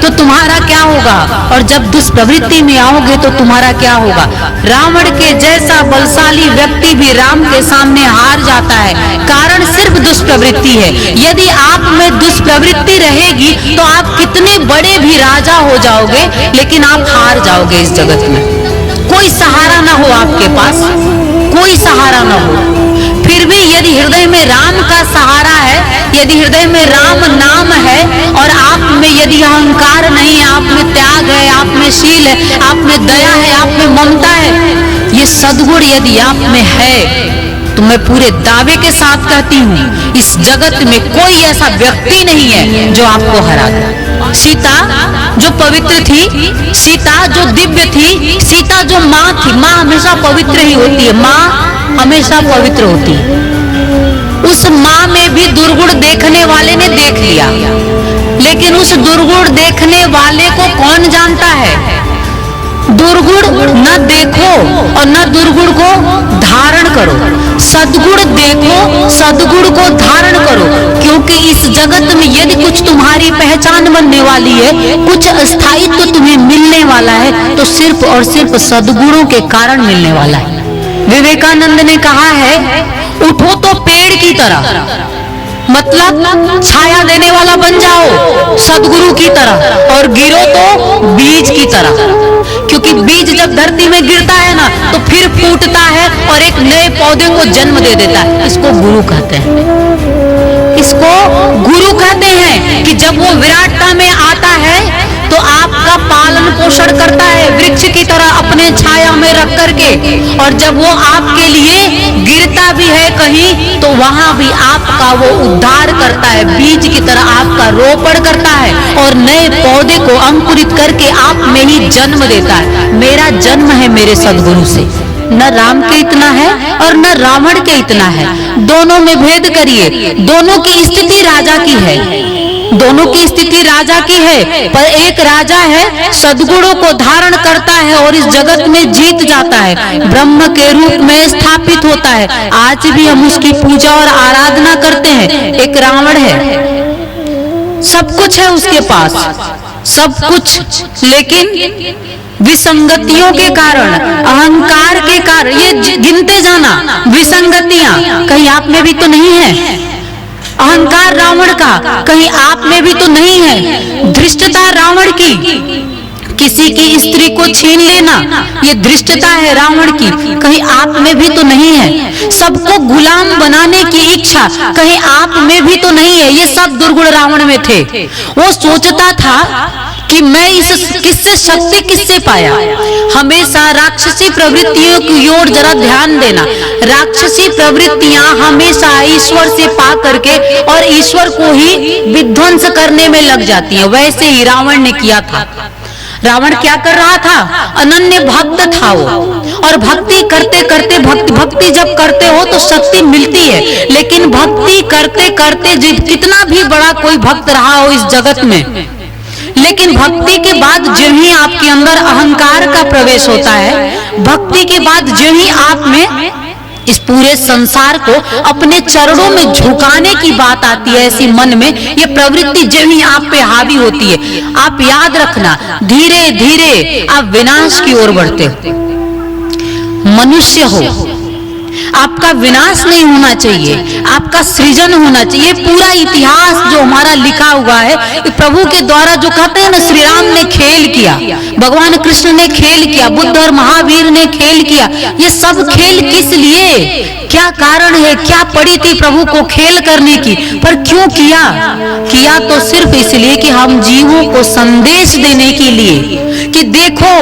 तो तुम्हारा क्या होगा, और जब दुष्प्रवृत्ति में आओगे तो तुम्हारा क्या होगा। रावण के जैसा बलशाली व्यक्ति भी राम के सामने हार जाता है, कारण सिर्फ दुष्प्रवृत्ति है। यदि आप में दुष्प्रवृत्ति रहेगी तो आप कितने बड़े भी राजा हो जाओगे, लेकिन आप हार जाओगे इस जगत में। कोई सहारा ना हो आपके पास, कोई सहारा ना हो। फिर भी यदि हृदय में राम का सहारा है, यदि हृदय में राम नाम है, और आप में यदि अहंकार नहीं है, आप में त्याग है, आप में शील है, आप में दया है, आप में ममता है, ये सद्गुण यदि आप में है, तो मैं पूरे दावे के साथ कहती हूँ इस जगत में कोई ऐसा व्यक्ति नहीं है जो आपको हरा दे। सीता जो पवित्र थी, सीता जो दिव्य थी, सीता जो माँ थी, माँ हमेशा पवित्र ही होती है, माँ हमेशा पवित्र होती है। उस माँ में भी दुर्गुण देखने वाले ने देख लिया, लेकिन उस दुर्गुण देखने वाले को कौन जानता है। दुर्गुण न देखो और न दुर्गुण को धारण करो, सद्गुण देखो, सद्गुण को धारण करो। क्योंकि इस जगत में यदि कुछ तुम्हारी पहचान बनने वाली है, कुछ स्थायित्व तुम्हें मिलने वाला है, तो सिर्फ और सिर्फ सद्गुणों के कारण मिलने वाला है। विवेकानंद ने कहा है, उठो तो पेड़ की तरह, मतलब छाया देने वाला बन जाओ सदगुरु की तरह, और गिरो तो बीज की तरह। क्योंकि बीज जब धरती में गिरता है ना, तो फिर फूटता है और एक नए पौधे को जन्म दे देता है। इसको गुरु कहते हैं, इसको गुरु कहते हैं। कि जब वो विराटता में आता है तो आपका पालन पोषण करता है वृक्ष की तरह अपने छाया में रख करके, और जब वो आपके लिए गिरता भी है कहीं, तो वहां भी आपका वो उद्धार करता है, बीज की तरह आपका रोपण करता है और नए पौधे को अंकुरित करके आप में ही जन्म देता है। मेरा जन्म है मेरे सद्गुरु से, न राम के इतना है और न रावण के इतना है। दोनों में भेद करिए, दोनों की स्थिति राजा की है, दोनों की स्थिति राजा की है, पर एक राजा है सद्गुणों को धारण करता है और इस जगत में जीत जाता है, ब्रह्म के रूप में स्थापित होता है। आज भी हम उसकी पूजा और आराधना करते हैं। एक रावण है, सब कुछ है उसके पास, सब कुछ, लेकिन विसंगतियों के कारण, अहंकार के कारण, ये गिनते जाना विसंगतियां, कहीं आप में भी तो नहीं है। अहंकार रावण का कहीं आप में भी तो नहीं है। धृष्टता रावण की, किसी की स्त्री को छीन लेना, ये धृष्टता है रावण की, कहीं आप में भी तो नहीं है। सबको गुलाम बनाने की इच्छा कहीं आप में भी तो नहीं है। ये सब दुर्गुण रावण में थे। वो सोचता था कि मैं इस किससे शक्ति किससे पाया। हमेशा राक्षसी प्रवृत्तियों की ओर जरा ध्यान देना। राक्षसी प्रवृत्तियां हमेशा ईश्वर से पा करके और ईश्वर को ही विध्वंस करने में लग जाती हैं। वैसे ही रावण ने किया था। रावण क्या कर रहा था, अनन्य भक्त था वो, और भक्ति करते करते, भक्ति जब करते हो तो शक्ति मिलती है, लेकिन भक्ति करते करते कितना भी बड़ा कोई भक्त रहा हो इस जगत में, लेकिन भक्ति के बाद जो ही आपके अंदर अहंकार का प्रवेश होता है, भक्ति के बाद जो ही आप में इस पूरे संसार को अपने चरणों में झुकाने की बात आती है, ऐसी मन में ये प्रवृत्ति जो ही आप पे हावी होती है, आप याद रखना धीरे धीरे आप विनाश की ओर बढ़ते हो। मनुष्य हो, आपका विनाश नहीं होना चाहिए, आपका सृजन होना चाहिए। पूरा इतिहास जो हमारा लिखा हुआ है प्रभु के द्वारा, जो कहते हैं ना, श्री राम ने खेल किया, भगवान कृष्ण ने खेल किया, बुद्ध और महावीर ने खेल किया। ये सब खेल किस लिए, क्या कारण है, क्या पड़ी थी प्रभु को खेल करने की, पर क्यों किया? किया तो सिर्फ इसलिए कि हम जीवों को संदेश देने के लिए कि देखो,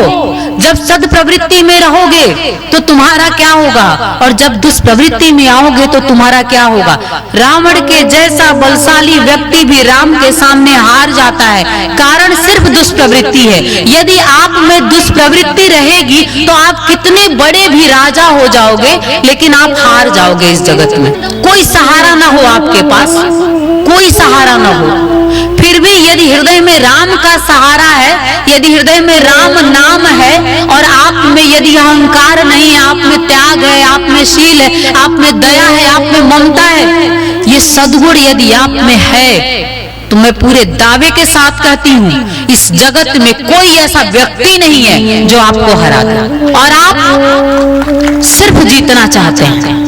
जब सद प्रवृत्ति में रहोगे तो तुम्हारा क्या होगा, और जब दुष्प्रवृत्ति में आओगे तो तुम्हारा क्या होगा। रावण के जैसा बलशाली व्यक्ति भी राम के सामने हार जाता है, कारण सिर्फ दुष्प्रवृत्ति है। यदि आप में दुष्प्रवृत्ति रहेगी तो आप कितने बड़े भी राजा हो जाओगे, लेकिन आप हार जाओगे इस जगत में। कोई सहारा ना हो आपके पास, कोई सहारा ना हो। फिर भी यदि हृदय में राम का सहारा है, यदि हृदय में राम नाम है, और आप में यदि अहंकार नहीं है, आप में त्याग है, आप में शील है, आप में दया है, आप में ममता है, ये सद्गुण यदि आप में है, तो मैं पूरे दावे के साथ कहती हूँ, इस जगत में कोई ऐसा व्यक्ति नहीं है जो आपको हरा दे, और आप सिर्फ जीतना चाहते हैं।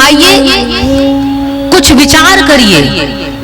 आइए कुछ विचार करिए,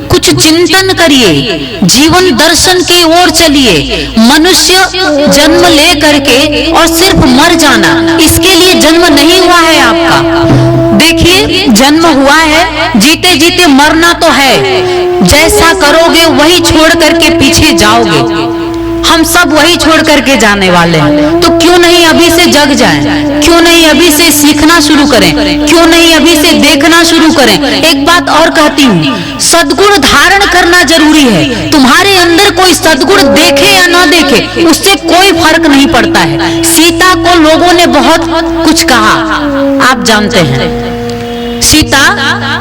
कुछ चिंतन करिए, जीवन दर्शन की ओर चलिए। मनुष्य जन्म ले करके और सिर्फ मर जाना, इसके लिए जन्म नहीं हुआ है आपका। देखिए, जन्म हुआ है, जीते जीते मरना तो है। जैसा करोगे वही छोड़ करके पीछे जाओगे। हम सब वही छोड़ करके जाने वाले हैं, तो क्यों नहीं अभी से जग जाएं? क्यों नहीं अभी से सीखना शुरू करें? क्यों नहीं अभी से देखना शुरू करें? एक बात और कहती हूँ, सद्गुण धारण करना जरूरी है। तुम्हारे अंदर कोई सद्गुण देखे या ना देखे, उससे कोई फर्क नहीं पड़ता है। सीता को लोगों ने बहुत कुछ कहा, आप जानते हैं। सीता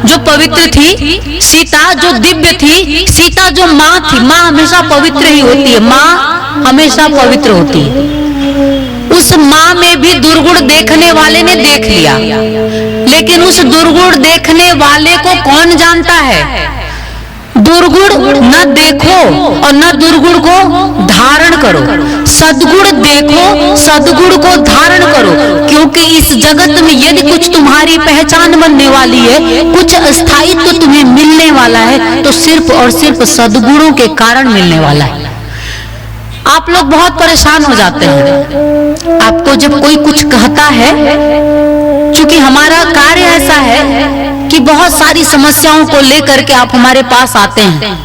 जो पवित्र थी, सीता जो दिव्य थी, सीता जो माँ थी। माँ हमेशा पवित्र ही होती है, माँ हमेशा पवित्र होती है। उस माँ में भी दुर्गुण देखने वाले ने देख लिया, लेकिन उस दुर्गुण देखने वाले को कौन जानता है? दुर्गुण न देखो और न दुर्गुण को धारण करो, सद्गुण देखो, सद्गुण को धारण करो। क्योंकि इस जगत में यदि कुछ तुम्हारी पहचान बनने वाली है, कुछ स्थायित्व तो तुम्हें मिलने वाला है, तो सिर्फ और सिर्फ सद्गुणों के कारण मिलने वाला है। आप लोग बहुत परेशान हो जाते हैं आपको जब कोई कुछ कहता है, क्योंकि हमारा कार्य ऐसा है कि बहुत सारी समस्याओं को लेकर के आप हमारे पास आते हैं।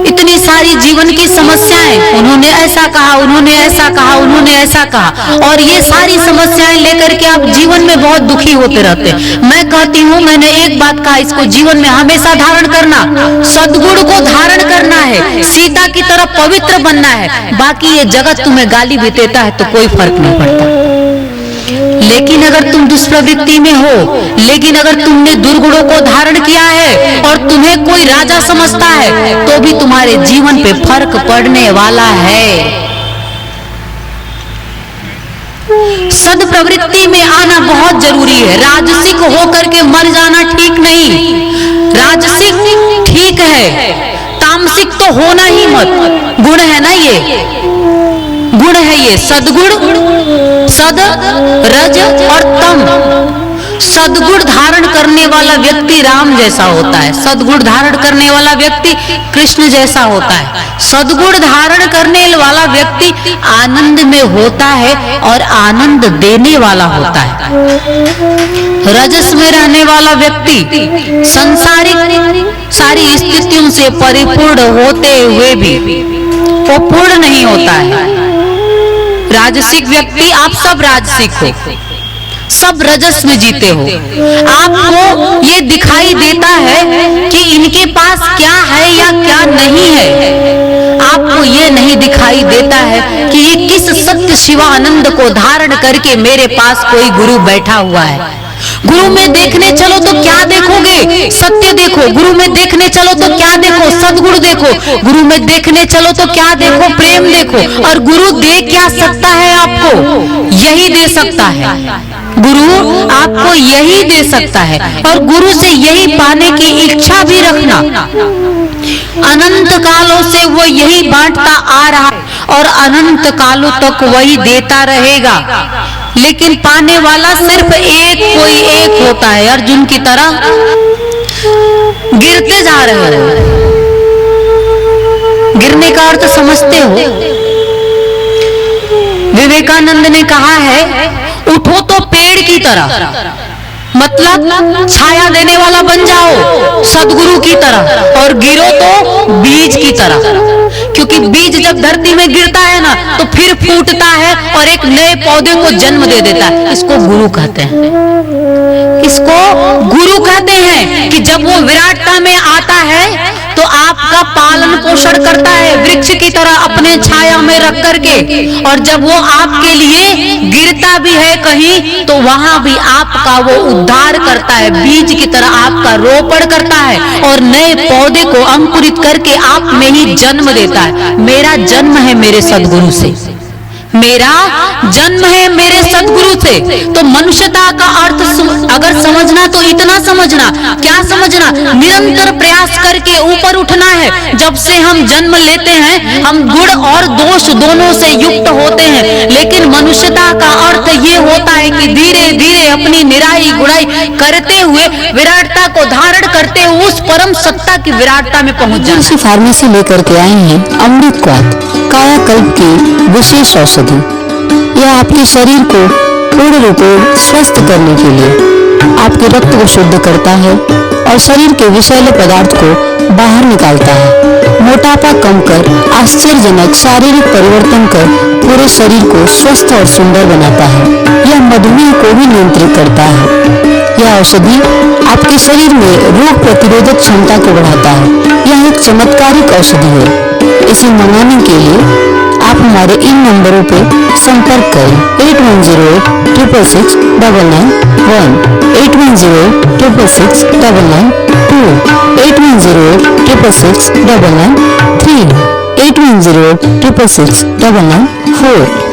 इतनी सारी जीवन की समस्याएं, उन्होंने ऐसा कहा, उन्होंने ऐसा कहा, उन्होंने ऐसा कहा, और ये सारी समस्याएं लेकर के आप जीवन में बहुत दुखी होते रहते हैं। मैं कहती हूँ, मैंने एक बात कहा, इसको जीवन में हमेशा धारण करना, सद्गुण को धारण करना है, सीता की तरह पवित्र बनना है। बाकी ये जगत तुम्हें गाली भी देता है तो कोई फर्क नहीं पड़ता। लेकिन अगर तुम दुष्प्रवृत्ति में हो, लेकिन अगर तुमने दुर्गुणों को धारण किया है और तुम्हें कोई राजा समझता है, तो भी तुम्हारे जीवन पे फर्क पड़ने वाला है। सद्प्रवृत्ति में आना बहुत जरूरी है। राजसिक होकर के मर जाना ठीक नहीं। राजसिक ठीक है, तामसिक तो होना ही मत। गुण है ना, ये गुण है, ये सद्गुण, सद, रज और तम। सद्गुण धारण करने वाला व्यक्ति राम जैसा होता है, सद्गुण धारण करने वाला व्यक्ति कृष्ण जैसा होता है। सद्गुण धारण करने वाला व्यक्ति आनंद में होता है और आनंद देने वाला होता है। रजस में रहने वाला व्यक्ति संसारिक सारी स्थितियों से परिपूर्ण होते हुए भी वो पूर्ण नहीं होता है। राजसिक व्यक्ति, आप सब राजसिक हो, सब रजस में जीते हो। आपको ये दिखाई देता है कि इनके पास क्या है या क्या नहीं है। आपको ये नहीं दिखाई देता है कि ये किस सत्य शिवानंद को धारण करके मेरे पास कोई गुरु बैठा हुआ है। गुरु में देखने चलो तो क्या देखोगे? सत्य देखो। गुरु में देखने चलो तो क्या देखो? सद्गुण देखो। गुरु में देखने चलो तो क्या देखो? प्रेम देखो। और गुरु दे क्या सकता है आपको? यही दे सकता है। गुरु आपको यही दे सकता है, और गुरु से यही पाने की इच्छा भी रखना। अनंत कालों से वो यही बांटता आ रहा है और अनंत कालों तक वही देता रहेगा। लेकिन पाने वाला सिर्फ एक, कोई एक होता है। अर्जुन की तरह गिरते जा रहे हो। गिरने का अर्थ समझते हो? विवेकानंद ने कहा है, उठो तो पेड़ की तरह, मतलब छाया देने वाला बन जाओ सदगुरु की तरह, और गिरो तो बीज की तरह। क्योंकि बीज जब धरती में गिरता है ना, तो फिर फूटता है और एक नए पौधे को जन्म दे देता है। इसको गुरु कहते हैं। इसको गुरु कहते हैं कि जब वो विराटता में आता है तो आपका पालन पोषण करता है वृक्ष की तरह अपने छाया में रख करके, और जब वो आपके लिए गिरता भी है कहीं, तो वहां भी आपका वो उद्धार करता है, बीज की तरह आपका रोपण करता है और नए पौधे को अंकुरित करके आप में ही जन्म देता है। मेरा जन्म है मेरे सद्गुरु से, मेरा जन्म है मेरे सद्गुरु से। तो मनुष्यता का अर्थ अगर समझना तो इतना समझ समझना, क्या समझना, निरंतर प्रयास करके ऊपर उठना है। जब से हम जन्म लेते हैं हम गुण और दोष दोनों से युक्त होते हैं, लेकिन मनुष्यता का अर्थ ये होता है कि धीरे धीरे अपनी निराई गुड़ाई करते हुए विराटता को धारण करते हुए उस परम सत्ता की विराटता में पहुंच जाना। फार्मेसी लेकर के आए हैं अमृत क्वाथ, कायाकल्प की विशेष औषधि। यह आपके शरीर को पूर्ण रूप से स्वस्थ करने के लिए आपके रक्त को शुद्ध करता है और शरीर के विषैले पदार्थ को बाहर निकालता है। मोटापा कम कर आश्चर्यजनक शारीरिक परिवर्तन कर पूरे शरीर को स्वस्थ और सुंदर बनाता है। यह मधुमेह को भी नियंत्रित करता है। यह औषधि आपके शरीर में रोग प्रतिरोधक क्षमता को बढ़ाता है। यह एक चमत्कारिक औषधि है। इसे मंगाने के लिए आप हमारे इन नंबरों पे संपर्क करें 8108666991, 8108666992, 8108666993, 8108666994।